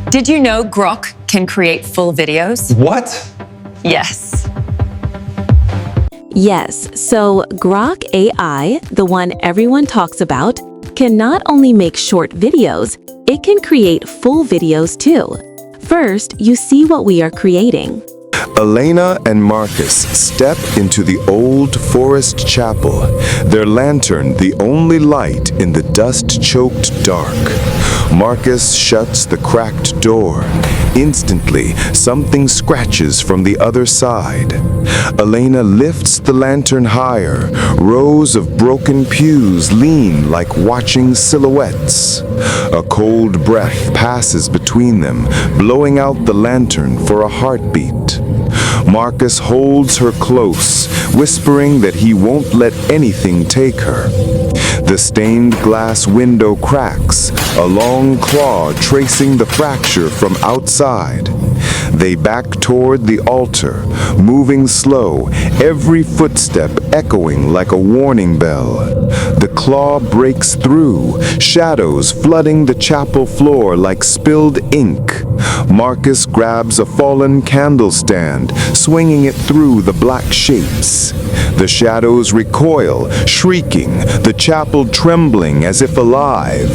Did you know Grok can create full videos? What? Yes. Yes, so Grok AI, the one everyone talks about, can not only make short videos, it can create full videos too. First, you see what we are creating. Elena and Marcus step into the old forest chapel, their lantern the only light in the dust-choked dark. Marcus shuts the cracked door. Instantly, something scratches from the other side. Elena lifts the lantern higher. Rows of broken pews lean like watching silhouettes. A cold breath passes between them, blowing out the lantern for a heartbeat. Marcus holds her close, whispering that he won't let anything take her. The stained glass window cracks, a long claw tracing the fracture from outside. They back toward the altar, moving slow, every footstep echoing like a warning bell. The claw breaks through, shadows flooding the chapel floor like spilled ink. Marcus grabs a fallen candle stand, swinging it through the black shapes. The shadows recoil, shrieking, the chapel trembling as if alive.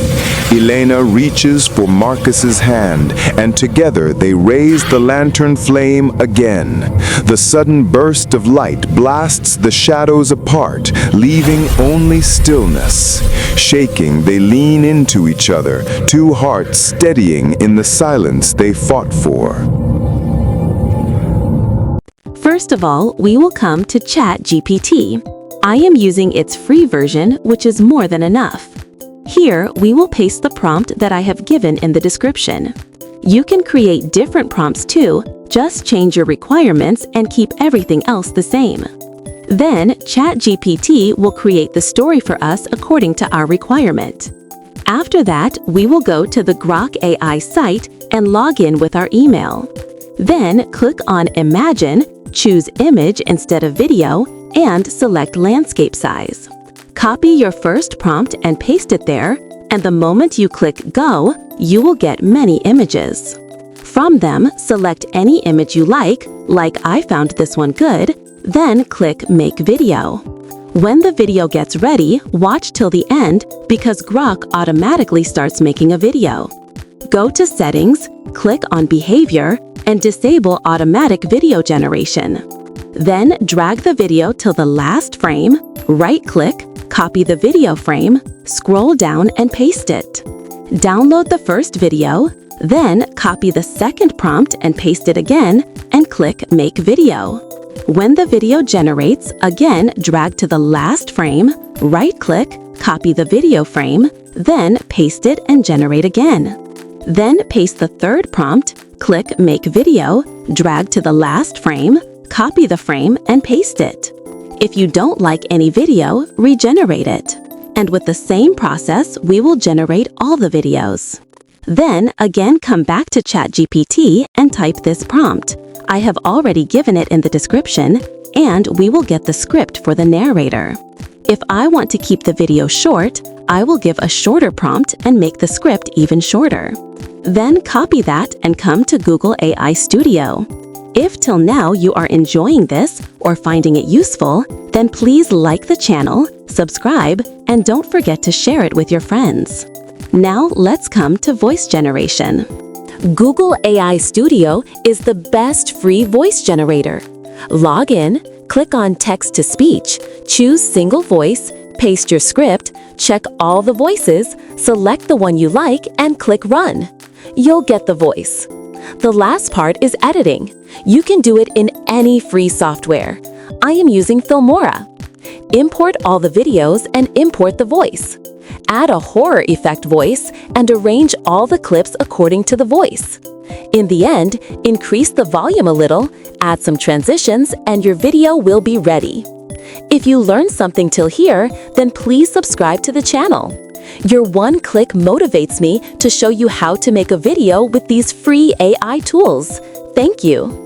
Elena reaches for Marcus's hand, and together they raise the lantern flame again. The sudden burst of light blasts the shadows apart, leaving only stillness. Shaking, they lean into each other, two hearts steadying in the silence they fought for. First of all, we will come to ChatGPT. I am using its free version, which is more than enough. Here, we will paste the prompt that I have given in the description. You can create different prompts too, just change your requirements and keep everything else the same. Then, ChatGPT will create the story for us according to our requirement. After that, we will go to the Grok AI site and log in with our email. Then, click on Imagine, choose Image instead of Video, and select Landscape Size. Copy your first prompt and paste it there, and the moment you click Go, you will get many images. From them, select any image you like I found this one good, then click Make Video. When the video gets ready, watch till the end because Grok automatically starts making a video. Go to Settings, click on Behavior, and disable Automatic Video Generation. Then drag the video till the last frame, right-click, copy the video frame, scroll down and paste it. Download the first video, then copy the second prompt and paste it again, and click Make Video. When the video generates, again drag to the last frame, right-click, copy the video frame, then paste it and generate again. Then paste the third prompt, click Make Video, drag to the last frame, copy the frame and paste it. If you don't like any video, regenerate it. And with the same process, we will generate all the videos. Then again come back to ChatGPT and type this prompt. I have already given it in the description, and we will get the script for the narrator. If I want to keep the video short, I will give a shorter prompt and make the script even shorter. Then copy that and come to Google AI Studio. If till now you are enjoying this or finding it useful, then please like the channel, subscribe, and don't forget to share it with your friends. Now let's come to voice generation. Google AI Studio is the best free voice generator. Log in, click on Text-to-Speech, choose Single Voice, paste your script, check all the voices, select the one you like, and click Run. You'll get the voice. The last part is editing. You can do it in any free software. I am using Filmora. Import all the videos and import the voice. Add a horror effect voice and arrange all the clips according to the voice. In the end, increase the volume a little, add some transitions, and your video will be ready. If you learned something till here, then please subscribe to the channel. Your one click motivates me to show you how to make a video with these free AI tools. Thank you.